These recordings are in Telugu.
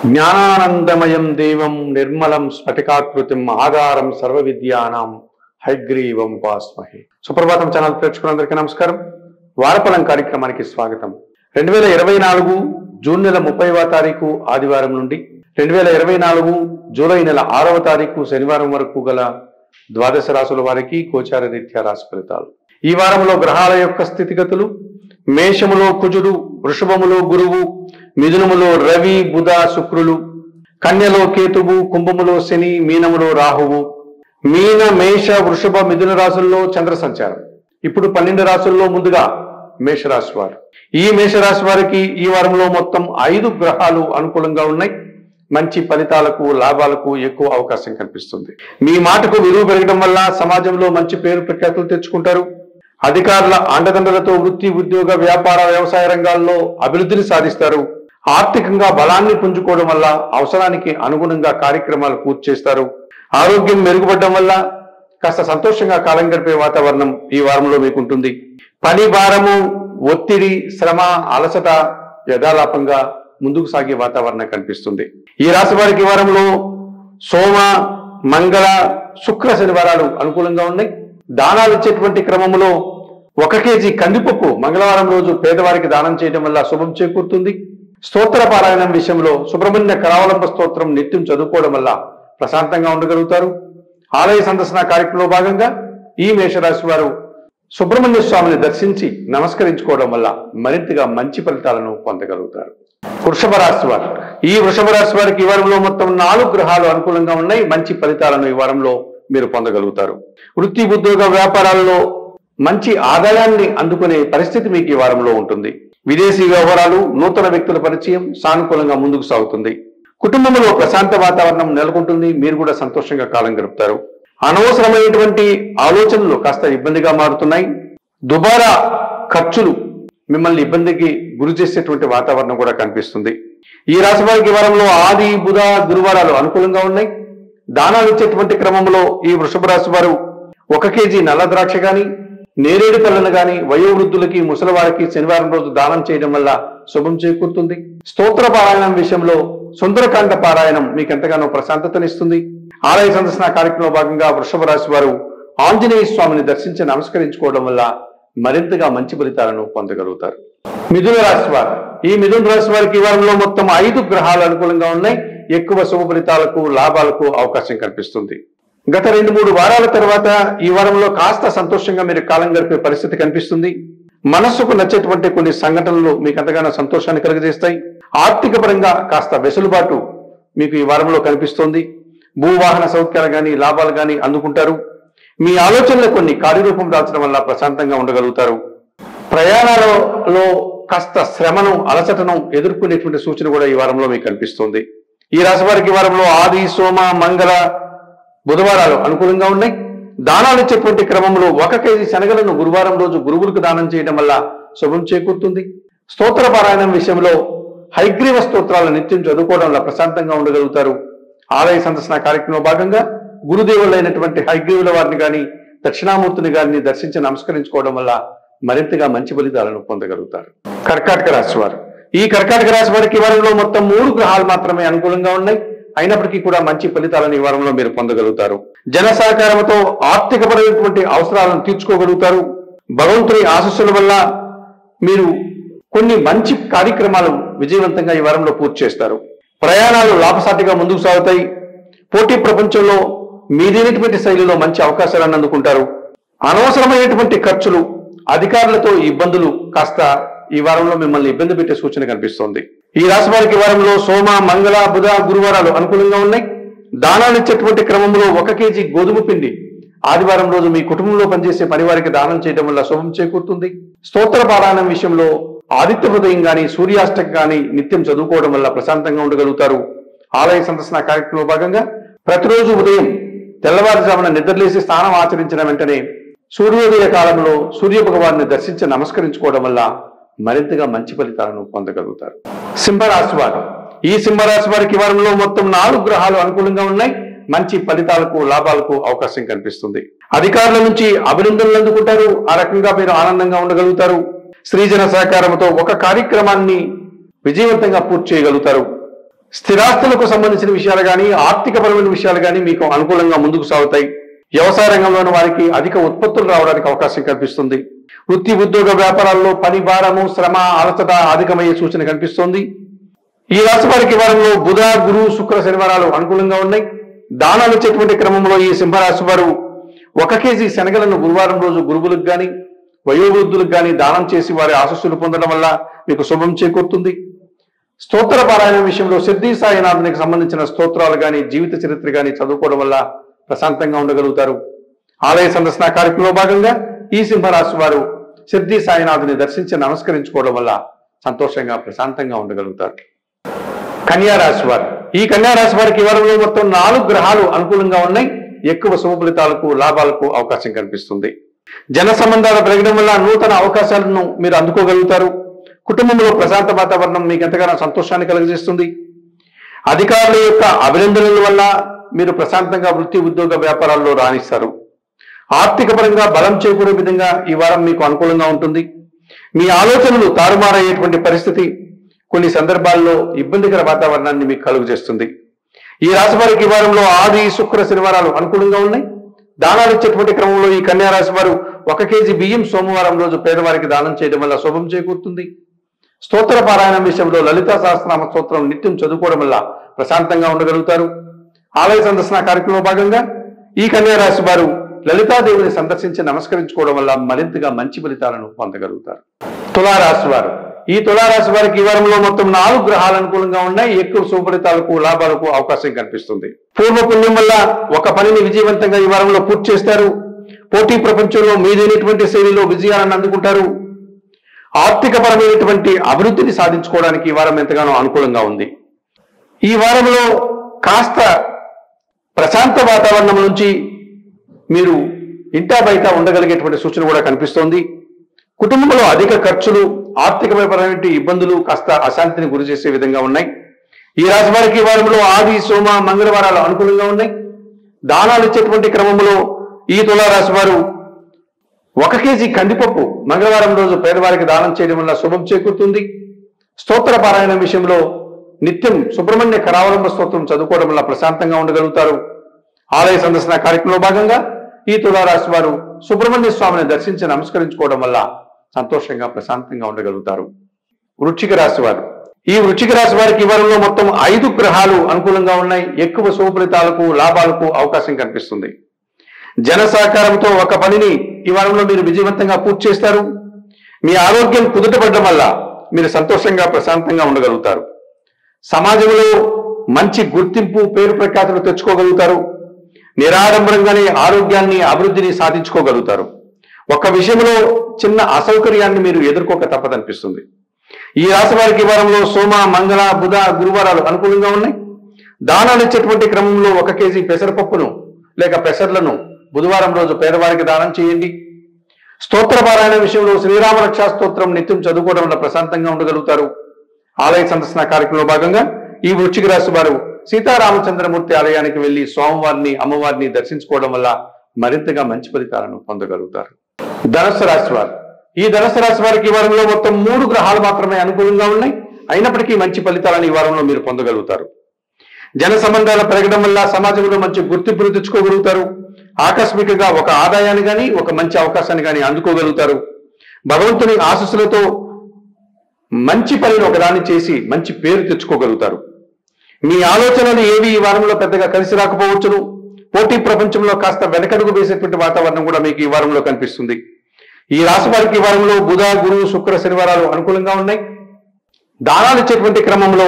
జ్ఞానానందమయం దేవం నిర్మలం స్ఫటికాకృతిం ఆధారం సర్వ విద్యానాం హయగ్రీవం ఉపాస్మహే. సుప్రభాతం ఛానల్ ప్రేక్షకులందరికీ నమస్కారం. వారఫలం కార్యక్రమానికి స్వాగతం. 2024 జూన్ నెల 30వ తారీఖు ఆదివారం నుండి 2024 జూలై నెల 6వ తారీఖు శనివారం వరకు గల ద్వాదశ రాశుల వారికి గోచార రీత్యా రాశి ఫలితాలు. ఈ వారంలో గ్రహాల యొక్క స్థితిగతులు: మేషములో కుజుడు, వృషభములో గురువు, మిథునములో రవి బుధ శుక్రులు, కన్యలో కేతువు, కుంభములో శని, మీనములో రాహువు. మీన మేష వృషభ మిథున రాశుల్లో చంద్ర సంచారం. ఇప్పుడు 12 రాశుల్లో ముందుగా మేషరాశి వారు. ఈ మేషరాశి వారికి ఈ వారంలో మొత్తం 5 గ్రహాలు అనుకూలంగా ఉన్నాయి. మంచి ఫలితాలకు లాభాలకు ఎక్కువ అవకాశం కనిపిస్తుంది. మీ మాటకు విలువ పెరగడం వల్ల సమాజంలో మంచి పేరు ప్రఖ్యాతులు తెచ్చుకుంటారు. అధికారుల అండదండలతో వృత్తి, ఉద్యోగ, వ్యాపార, వ్యవసాయ రంగాల్లో అభివృద్ధిని సాధిస్తారు. ఆర్థికంగా బలాన్ని పుంజుకోవడం వల్ల అవసరానికి అనుగుణంగా కార్యక్రమాలు పూర్తి చేస్తారు. ఆరోగ్యం మెరుగుపడడం వల్ల కాస్త సంతోషంగా కాలం గడిపే వాతావరణం ఈ వారంలో మీకు ఉంటుంది. పని భారము, ఒత్తిడి, శ్రమ, అలసట యథాలాపంగా ముందుకు సాగే వాతావరణం కనిపిస్తుంది. ఈ రాశి వారికి ఈ వారంలో సోమ, మంగళ, శుక్ర, శనివారాలు అనుకూలంగా ఉన్నాయి. దానాలు ఇచ్చేటువంటి క్రమంలో 1 కేజీ కందిపప్పు మంగళవారం రోజు పేదవారికి దానం చేయడం వల్ల శుభం చేకూరుతుంది. స్తోత్ర పారాయణం విషయంలో సుబ్రహ్మణ్య కరావలంబ స్తోత్రం నిత్యం చదువుకోవడం వల్ల ప్రశాంతంగా ఉండగలుగుతారు. ఆలయ సందర్శన కార్యక్రమంలో భాగంగా ఈ మేషరాశి వారు సుబ్రహ్మణ్య స్వామిని దర్శించి నమస్కరించుకోవడం వల్ల మరింతగా మంచి ఫలితాలను పొందగలుగుతారు. వృషభ రాశి వారు. ఈ వృషభ రాశి వారికి ఈ వారంలో మొత్తం 4 గ్రహాలు అనుకూలంగా ఉన్నాయి. మంచి ఫలితాలను ఈ వారంలో మీరు పొందగలుగుతారు. వృత్తి, ఉద్యోగ, వ్యాపారాల్లో మంచి ఆదాయాన్ని అందుకునే పరిస్థితి మీకు ఈ వారంలో ఉంటుంది. విదేశీ వ్యవహారాలు, నూతన వ్యక్తుల పరిచయం సానుకూలంగా ముందుకు సాగుతుంది. కుటుంబంలో ప్రశాంత వాతావరణం నెలకొంటుంది. మీరు కూడా సంతోషంగా కాలం గడుపుతారు. అనవసరమైనటువంటి ఆలోచనలు కాస్త ఇబ్బందిగా మారుతున్నాయి. దుబారా ఖర్చులు మిమ్మల్ని ఇబ్బందికి గురి చేసేటువంటి వాతావరణం కూడా కనిపిస్తుంది. ఈ రాశి వారికి వారంలో ఆది, బుధ, గురువారాలు అనుకూలంగా ఉన్నాయి. దానాలు ఇచ్చేటువంటి క్రమంలో ఈ వృషభ రాశి వారు 1 కేజీ నల్ల ద్రాక్ష గాని, నేరేడు పళ్ళను గాని వయోవృద్ధులకి, ముసలివారికి శనివారం రోజు దానం చేయడం వల్ల శుభం చేకూరుతుంది. స్తోత్ర పారాయణం విషయంలో సుందరకాండ పారాయణం మీకు ఎంతగానో ప్రశాంతతనిస్తుంది. ఆలయ సందర్శన కార్యక్రమంలో భాగంగా వృషభ రాశి వారు ఆంజనేయ స్వామిని దర్శించి నమస్కరించుకోవడం వల్ల మరింతగా మంచి ఫలితాలను పొందగలుగుతారు. మిథున రాశి వారు. ఈ మిథున రాశి వారికి ఈ వారంలో మొత్తం 5 గ్రహాలు అనుకూలంగా ఉన్నాయి. ఎక్కువ శుభ ఫలితాలకు లాభాలకు అవకాశం కనిపిస్తుంది. గత 2-3 వారాల తర్వాత ఈ వారంలో కాస్త సంతోషంగా మీరు కాలం గడిపే పరిస్థితి కనిపిస్తుంది. మనస్సుకు నచ్చేటువంటి కొన్ని సంఘటనలు మీకు ఎంతగానో సంతోషాన్ని కలుగజేస్తాయి. ఆర్థిక పరంగా కాస్త వెసులుబాటు మీకు ఈ వారంలో కనిపిస్తోంది. భూవాహన సౌఖ్యాలు కానీ లాభాలు కానీ అందుకుంటారు. మీ ఆలోచనలు కొన్ని కార్యరూపం దాల్చడం వల్ల ప్రశాంతంగా ఉండగలుగుతారు. ప్రయాణాలలో కాస్త శ్రమను, అలసటను ఎదుర్కొనేటువంటి సూచన కూడా ఈ వారంలో మీకు కనిపిస్తుంది. ఈ రాశి వారికి వారంలో ఆది, సోమ, మంగళ, బుధవారాలు అనుకూలంగా ఉన్నాయి. దానాలు ఇచ్చేటువంటి క్రమంలో 1 కేజీ శనగలను గురువారం రోజు గురువులకు దానం చేయడం వల్ల శుభం చేకూరుతుంది. స్తోత్ర పారాయణం విషయంలో హయగ్రీవ స్తోత్రాలను నిత్యం చదువుకోవడం వల్ల ప్రశాంతంగా ఉండగలుగుతారు. ఆలయ సందర్శన కార్యక్రమంలో భాగంగా గురుదేవులైనటువంటి హయగ్రీవుల వారిని కానీ, దక్షిణామూర్తిని గారిని దర్శించి నమస్కరించుకోవడం వల్ల మరింతగా మంచి ఫలితాలను పొందగలుగుతారు. కర్కాటక రాశి వారు. ఈ కర్కాటక రాశి వారికి ఈ వారంలో మొత్తం 3 గ్రహాలు మాత్రమే అనుకూలంగా ఉన్నాయి. అయినప్పటికీ కూడా మంచి ఫలితాలను ఈ వారంలో మీరు పొందగలుగుతారు. జన సహకారంతో ఆర్థికపరమైనటువంటి అవసరాలను తీర్చుకోగలుగుతారు. భగవంతుని ఆశీస్సుల వల్ల మీరు కొన్ని మంచి కార్యక్రమాలు విజయవంతంగా ఈ వారంలో పూర్తి చేస్తారు. ప్రయాణాలు లాభసాటిగా ముందుకు సాగుతాయి. పోటీ ప్రపంచంలో మీదైనటువంటి శైలిలో మంచి అవకాశాలను అందుకుంటారు. అనవసరమైనటువంటి ఖర్చులు, అధికారులతో ఇబ్బందులు కాస్త ఈ వారంలో మిమ్మల్ని ఇబ్బంది పెట్టే సూచన కనిపిస్తోంది. ఈ రాశి వారికి వారంలో సోమ, మంగళ, బుధ, గురువారాలు అనుకూలంగా ఉన్నాయి. దానాలు ఇచ్చేటువంటి క్రమంలో 1 కేజీ గోధుమ పిండి ఆదివారం రోజు మీ కుటుంబంలో పనిచేసే పనివారికి దానం చేయడం వల్ల శుభం చేకూరుతుంది. స్తోత్ర పారాయణం విషయంలో ఆదిత్య హృదయం గాని, సూర్యాష్టకం గాని నిత్యం చదువుకోవడం వల్ల ప్రశాంతంగా ఉండగలుగుతారు. ఆలయ సందర్శన కార్యక్రమంలో భాగంగా ప్రతిరోజు ఉదయం తెల్లవారుజామున నిద్రలేసి స్నానం ఆచరించిన వెంటనే సూర్యోదయ కాలంలో సూర్య భగవాన్ని దర్శించి నమస్కరించుకోవడం వల్ల మరింతగా మంచి ఫలితాలను పొందగలుగుతారు. సింహరాశి వారు. ఈ సింహరాశి వారికి వారంలో మొత్తం 4 గ్రహాలు అనుకూలంగా ఉన్నాయి. మంచి ఫలితాలకు లాభాలకు అవకాశం కనిపిస్తుంది. అధికారుల నుంచి అభినందనలు అందుకుంటారు. ఆ రకంగా మీరు ఆనందంగా ఉండగలుగుతారు. స్త్రీజన సహకారంతో ఒక కార్యక్రమాన్ని విజయవంతంగా పూర్తి చేయగలుగుతారు. స్థిరాస్తులకు సంబంధించిన విషయాలు కానీ ఆర్థికపరమైన విషయాలు కానీ మీకు అనుకూలంగా ముందుకు సాగుతాయి. వ్యవసాయ రంగంలోని వారికి అధిక ఉత్పత్తులు రావడానికి అవకాశం కనిపిస్తుంది. వృత్తి ఉద్యోగ వ్యాపారాల్లో పని భారము, శ్రమ, అలసట అధికమయ్యే సూచన కనిపిస్తోంది. ఈ రాశి వారికి వారంలో బుధ, గురు, శుక్ర, శనివారాలు అనుకూలంగా ఉన్నాయి. దానాలు ఇచ్చేటువంటి క్రమంలో ఈ సింహరాశి వారు 1 కేజీ శనగలను గురువారం రోజు గురువులకు కానీ వయోవృద్ధులకు కానీ దానం చేసి వారి ఆశస్సులు పొందడం వల్ల మీకు శుభం చేకూరుతుంది. స్తోత్ర పారాయణం విషయంలో సిద్ధి సాయినాథునికి సంబంధించిన స్తోత్రాలు కానీ జీవిత చరిత్ర కానీ చదువుకోవడం వల్ల ప్రశాంతంగా ఉండగలుగుతారు. ఆలయ సందర్శన కార్యక్రమంలో భాగంగా ఈ సింహరాశి వారు సిద్ధి సాయినాథుని దర్శించి నమస్కరించుకోవడం వల్ల సంతోషంగా ప్రశాంతంగా ఉండగలుగుతారు. కన్యా రాశి వారు, ఈ కన్యా రాశి వారికి ఈ వారంలో మొత్తం 4 గ్రహాలు అనుకూలంగా ఉన్నాయి. ఎక్కువ శుభ ఫలితాలకు, లాభాలకు అవకాశం కనిపిస్తుంది. జన సంబంధాలు పెరగడం వల్ల నూతన అవకాశాలను మీరు అందుకోగలుగుతారు. కుటుంబంలో ప్రశాంత వాతావరణం మీకు ఎంతగానో సంతోషాన్ని కలిగజేస్తుంది. అధికారుల యొక్క అభినందనల వల్ల మీరు ప్రశాంతంగా వృత్తి ఉద్యోగ వ్యాపారాల్లో రాణిస్తారు. ఆర్థిక పరంగా బలం చేకూరే విధంగా ఈ వారం మీకు అనుకూలంగా ఉంటుంది. మీ ఆలోచనలు తారుమారయ్యేటువంటి పరిస్థితి కొన్ని సందర్భాల్లో ఇబ్బందికర వాతావరణాన్ని మీకు కలుగజేస్తుంది. ఈ రాశి వారికి ఈ వారంలో ఆది, శుక్ర, శనివారాలు అనుకూలంగా ఉన్నాయి. దానాలు ఇచ్చేటువంటి క్రమంలో ఈ కన్యా రాశి వారు 1 కేజీ బియ్యం సోమవారం రోజు పేదవారికి దానం చేయడం వల్ల శుభం చేకూరుతుంది. స్తోత్ర పారాయణం విషయంలో లలితా సహస్రనామ స్తోత్రం నిత్యం చదువుకోవడం వల్ల ప్రశాంతంగా ఉండగలుగుతారు. ఆలయ సందర్శన కార్యక్రమంలో భాగంగా ఈ కన్యా రాశి వారు లలితాదేవిని సందర్శించి నమస్కరించుకోవడం వల్ల మరింతగా మంచి ఫలితాలను పొందగలుగుతారు. తులారాశి వారు, ఈ తులారాశి వారికి ఈ వారంలో మొత్తం 4 గ్రహాలు అనుకూలంగా ఉన్నాయి. ఎక్కువ శుభఫలితాలకు, లాభాలకు అవకాశం కనిపిస్తుంది. పూర్వ పుణ్యం వల్ల ఒక పనిని విజయవంతంగా ఈ వారంలో పూర్తి చేస్తారు. పోటీ ప్రపంచంలో మీదైనటువంటి శైలిలో విజయాలను అందుకుంటారు. ఆర్థికపరమైనటువంటి అభివృద్ధిని సాధించుకోవడానికి ఈ వారం ఎంతగానో అనుకూలంగా ఉంది. ఈ వారంలో కాస్త ప్రశాంత వాతావరణం నుంచి మీరు ఇంటా బయట ఉండగలిగేటువంటి సూచన కూడా కనిపిస్తోంది. కుటుంబంలో అధిక ఖర్చులు, ఆర్థికపరమైన ఇబ్బందులు కాస్త అశాంతిని గురి చేసే విధంగా ఉన్నాయి. ఈ రాశి వారికి ఈ వారంలో ఆది, సోమ, మంగళవారాలు అనుకూలంగా ఉన్నాయి. దానాలు ఇచ్చేటువంటి క్రమంలో ఈ తులారాశి వారు 1 కేజీ కందిపప్పు మంగళవారం రోజు పేదవారికి దానం చేయడం వల్ల శుభం చేకూరుతుంది. స్తోత్ర పారాయణం విషయంలో నిత్యం సుబ్రహ్మణ్య కరావలంబ స్తోత్రం చదువుకోవడం వల్ల ప్రశాంతంగా ఉండగలుగుతారు. ఆలయ సందర్శన కార్యక్రమంలో భాగంగా ఈ తులారాశి వారు సుబ్రహ్మణ్య స్వామిని దర్శించి నమస్కరించుకోవడం వల్ల సంతోషంగా ప్రశాంతంగా ఉండగలుగుతారు. వృశ్చిక రాశి వారు, ఈ వృశ్చిక రాశి వారికి ఈ వారంలో మొత్తం 5 గ్రహాలు అనుకూలంగా ఉన్నాయి. ఎక్కువ శుభ ఫలితాలకు, లాభాలకు అవకాశం కనిపిస్తుంది. జన సహకారంతో ఒక పనిని ఈ వారంలో మీరు విజయవంతంగా పూర్తి చేస్తారు. మీ ఆరోగ్యం కుదుటపడడం వల్ల మీరు సంతోషంగా ప్రశాంతంగా ఉండగలుగుతారు. సమాజంలో మంచి గుర్తింపు, పేరు ప్రఖ్యాతులు తెచ్చుకోగలుగుతారు. నిరాడంబరంగానే ఆరోగ్యాన్ని, అభివృద్ధిని సాధించుకోగలుగుతారు. ఒక విషయంలో చిన్న అసౌకర్యాన్ని మీరు ఎదుర్కోక తప్పదనిపిస్తుంది. ఈ రాశి వారికి వారంలో సోమ, మంగళ, బుధ, గురువారాలు అనుకూలంగా ఉన్నాయి. దానాలు ఇచ్చేటువంటి క్రమంలో 1 కేజీ పెసరపప్పును లేక పెసర్లను బుధవారం రోజు పేదవారికి దానం చేయండి. స్తోత్ర పారాయణ విషయంలో శ్రీరామ రక్షా స్తోత్రం నిత్యం చదువుకోవడం వల్ల ప్రశాంతంగా ఉండగలుగుతారు. ఆలయ సందర్శన కార్యక్రమంలో భాగంగా ఈ వృశ్చిక రాశి వారు సీతారామచంద్రమూర్తి ఆలయానికి వెళ్లి స్వామివారిని, అమ్మవారిని దర్శించుకోవడం వల్ల మరింతగా మంచి ఫలితాలను పొందగలుగుతారు. ధనుస్సు రాశి వారు, ఈ ధనుస్సు రాశి వారికి ఈ వారంలో మొత్తం 3 గ్రహాలు మాత్రమే అనుకూలంగా ఉన్నాయి. అయినప్పటికీ మంచి ఫలితాలను ఈ వారంలో మీరు పొందగలుగుతారు. జన సంబంధాలు పెరగడం వల్ల సమాజంలో మంచి గుర్తింపును తెచ్చుకోగలుగుతారు. ఆకస్మికంగా ఒక ఆదాయాన్ని కానీ, ఒక మంచి అవకాశాన్ని కానీ అందుకోగలుగుతారు. భగవంతుని ఆశీస్సులతో మంచి పనిని ఒకదాన్ని చేసి మంచి పేరు తెచ్చుకోగలుగుతారు. మీ ఆలోచనలు ఏవి ఈ వారంలో పెద్దగా కలిసి రాకపోవచ్చును. పోటీ ప్రపంచంలో కాస్త వెనకడుగు వేసేటువంటి వాతావరణం కూడా మీకు ఈ వారంలో కనిపిస్తుంది. ఈ రాశి వారికి ఈ వారంలో బుధ, గురు, శుక్ర, శనివారాలు అనుకూలంగా ఉన్నాయి. దానాలు ఇచ్చేటువంటి క్రమంలో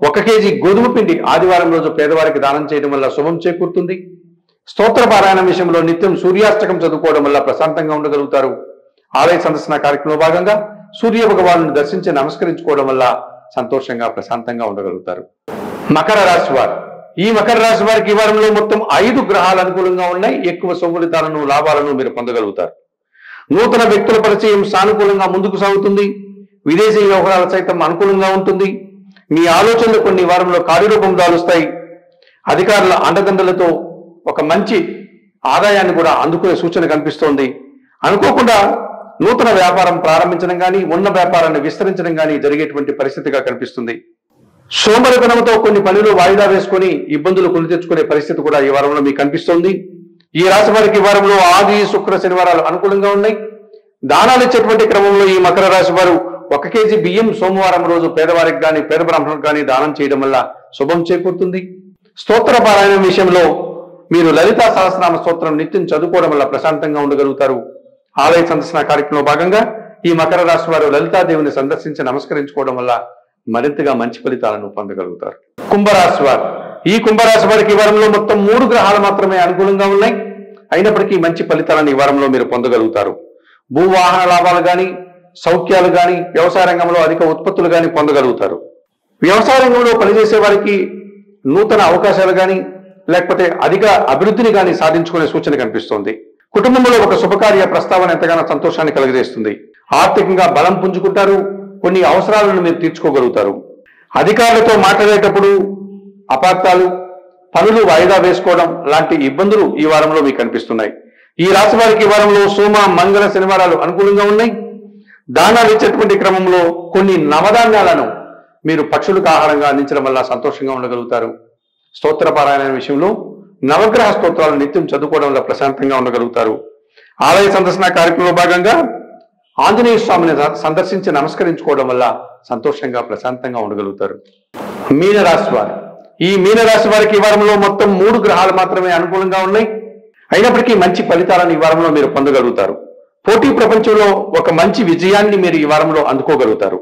1 కేజీ గోధుమ పిండి ఆదివారం రోజు పేదవారికి దానం చేయడం వల్ల శుభం చేకూరుతుంది. స్తోత్ర పారాయణం విషయంలో నిత్యం సూర్యాష్టకం చదువుకోవడం వల్ల ప్రశాంతంగా ఉండగలుగుతారు. ఆలయ సందర్శన కార్యక్రమంలో భాగంగా సూర్య భగవాను దర్శించి నమస్కరించుకోవడం వల్ల సంతోషంగా ప్రశాంతంగా ఉండగలుగుతారు. మకర రాశి వారు, ఈ మకర రాశి వారికి ఈ వారంలో మొత్తం 5 గ్రహాలు అనుకూలంగా ఉన్నాయి. ఎక్కువ శుభఫలితాలను, లాభాలను మీరు పొందగలుగుతారు. నూతన వ్యక్తుల పరిచయం సానుకూలంగా ముందుకు సాగుతుంది. విదేశీ వ్యవహారాలు సైతం అనుకూలంగా ఉంటుంది. మీ ఆలోచనలు కొన్ని వారంలో కార్యరూపం దాలుస్తాయి. అధికారుల అండదండలతో ఒక మంచి ఆదాయాన్ని కూడా అందుకునే సూచన కనిపిస్తోంది. అనుకోకుండా నూతన వ్యాపారం ప్రారంభించడం కానీ, ఉన్న వ్యాపారాన్ని విస్తరించడం కానీ జరిగేటువంటి పరిస్థితిగా కనిపిస్తుంది. సోమరితనంతో కొన్ని పనులు వాయిదా వేసుకొని ఇబ్బందులు కొని తెచ్చుకునే పరిస్థితి కూడా ఈ వారంలో మీకు కనిపిస్తోంది. ఈ రాశి వారికి ఈ వారంలో ఆది శుక్ర శనివారాలు అనుకూలంగా ఉన్నాయి. దానాలు ఇచ్చేటువంటి క్రమంలో ఈ మకర రాశి వారు 1 కేజీ బియ్యం సోమవారం రోజు పేదవారికి కానీ పేద బ్రాహ్మణులకు కానీ దానం చేయడం వల్ల శుభం చేకూరుతుంది. స్తోత్ర పారాయణం విషయంలో మీరు లలితా సహస్రనామ స్తోత్రం నిత్యం చదువుకోవడం వల్ల ప్రశాంతంగా ఉండగలుగుతారు. ఆలయ సందర్శన కార్యక్రమంలో భాగంగా ఈ మకర రాశి వారు లలితాదేవిని సందర్శించి నమస్కరించుకోవడం వల్ల మరింతగా మంచి ఫలితాలను పొందగలుగుతారు. కుంభరాశి వారు ఈ కుంభరాశి వారికి ఈ వారంలో మొత్తం 3 గ్రహాలు మాత్రమే అనుకూలంగా ఉన్నాయి. అయినప్పటికీ మంచి ఫలితాలను ఈ వారంలో మీరు పొందగలుగుతారు. భూవాహన లాభాలు కానీ సౌఖ్యాలు కానీ వ్యవసాయ రంగంలో అధిక ఉత్పత్తులు కానీ పొందగలుగుతారు. వ్యవసాయ రంగంలో పనిచేసే వారికి నూతన అవకాశాలు కానీ లేకపోతే అధిక అభివృద్ధిని కానీ సాధించుకునే సూచన కనిపిస్తోంది. కుటుంబంలో ఒక శుభకార్య ప్రస్తావన ఎంతగానో సంతోషాన్ని కలుగజేస్తుంది. ఆర్థికంగా బలం పుంజుకుంటారు. కొన్ని అవసరాలను మీరు తీర్చుకోగలుగుతారు. అధికారులతో మాట్లాడేటప్పుడు అపార్థాలు, పనులు వాయిదా వేసుకోవడం లాంటి ఇబ్బందులు ఈ వారంలో మీకు కనిపిస్తున్నాయి. ఈ రాశి వారికి ఈ వారంలో సోమ మంగళ శనివారాలు అనుకూలంగా ఉన్నాయి. దానాలు ఇచ్చేటువంటి క్రమంలో కొన్ని నవధాన్యాలను మీరు పక్షులకు ఆహారంగా అందించడం వల్ల సంతోషంగా ఉండగలుగుతారు. స్తోత్ర పారాయణ విషయంలో నవగ్రహ స్తోత్రాలను నిత్యం చదువుకోవడం వల్ల ప్రశాంతంగా ఉండగలుగుతారు. ఆలయ సందర్శన కార్యక్రమంలో భాగంగా ఆంజనేయ స్వామిని సందర్శించి నమస్కరించుకోవడం వల్ల సంతోషంగా ప్రశాంతంగా ఉండగలుగుతారు. మీనరాశి వారు ఈ మీనరాశి వారికి ఈ వారంలో మొత్తం 3 గ్రహాలు మాత్రమే అనుకూలంగా ఉన్నాయి. అయినప్పటికీ మంచి ఫలితాలను ఈ వారంలో మీరు పొందగలుగుతారు. పోటీ ప్రపంచంలో ఒక మంచి విజయాన్ని మీరు ఈ వారంలో అందుకోగలుగుతారు.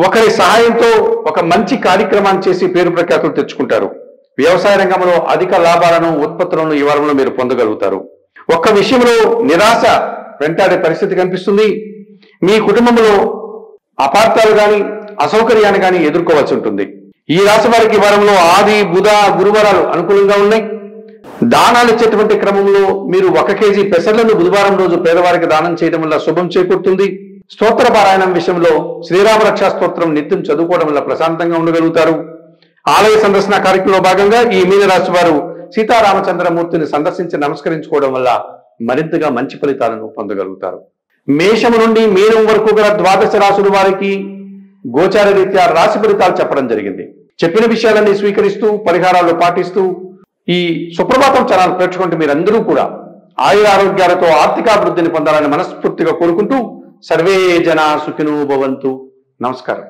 ఒకరి సహాయంతో ఒక మంచి కార్యక్రమాన్ని చేసి పేరు ప్రఖ్యాతులు తెచ్చుకుంటారు. వ్యవసాయ రంగంలో అధిక లాభాలను ఉత్పత్తులను ఈ వారంలో మీరు పొందగలుగుతారు. ఒక్క విషయంలో నిరాశ వెంటాడే పరిస్థితి కనిపిస్తుంది. మీ కుటుంబంలో అపార్థాలు కానీ అసౌకర్యాన్ని కానీ ఎదుర్కోవాల్సి ఉంటుంది. ఈ రాశి వారికి ఈ వారంలో ఆది బుధ గురువారాలు అనుకూలంగా ఉన్నాయి. దానాలు ఇచ్చేటువంటి క్రమంలో మీరు 1 కేజీ పెసర్లను బుధవారం రోజు పేదవారికి దానం చేయడం వల్ల శుభం చేకూరుతుంది. స్తోత్ర పారాయణం విషయంలో శ్రీరామ రక్షా స్తోత్రం నిత్యం చదువుకోవడం వల్ల ప్రశాంతంగా ఉండగలుగుతారు. ఆలయ సందర్శన కార్యక్రమంలో భాగంగా ఈ మీనరాశి వారు సీతారామచంద్రమూర్తిని సందర్శించి నమస్కరించుకోవడం వల్ల మరింతగా మంచి ఫలితాలను పొందగలుగుతారు. మేషము నుండి మీనం వరకు గల 12 రాశుల వారికి గోచార రీత్యా రాశి ఫలితాలు చెప్పడం జరిగింది. చెప్పిన విషయాలన్నీ స్వీకరిస్తూ పరిహారాలు పాటిస్తూ ఈ సుప్రభాతం ఛానల్ ప్రేక్షకులు మీరందరూ కూడా ఆయుర ఆరోగ్యాలతో ఆర్థికాభివృద్ధిని పొందాలని మనస్ఫూర్తిగా కోరుకుంటూ సర్వే జనా సుఖినో భవంతు. నమస్కారం.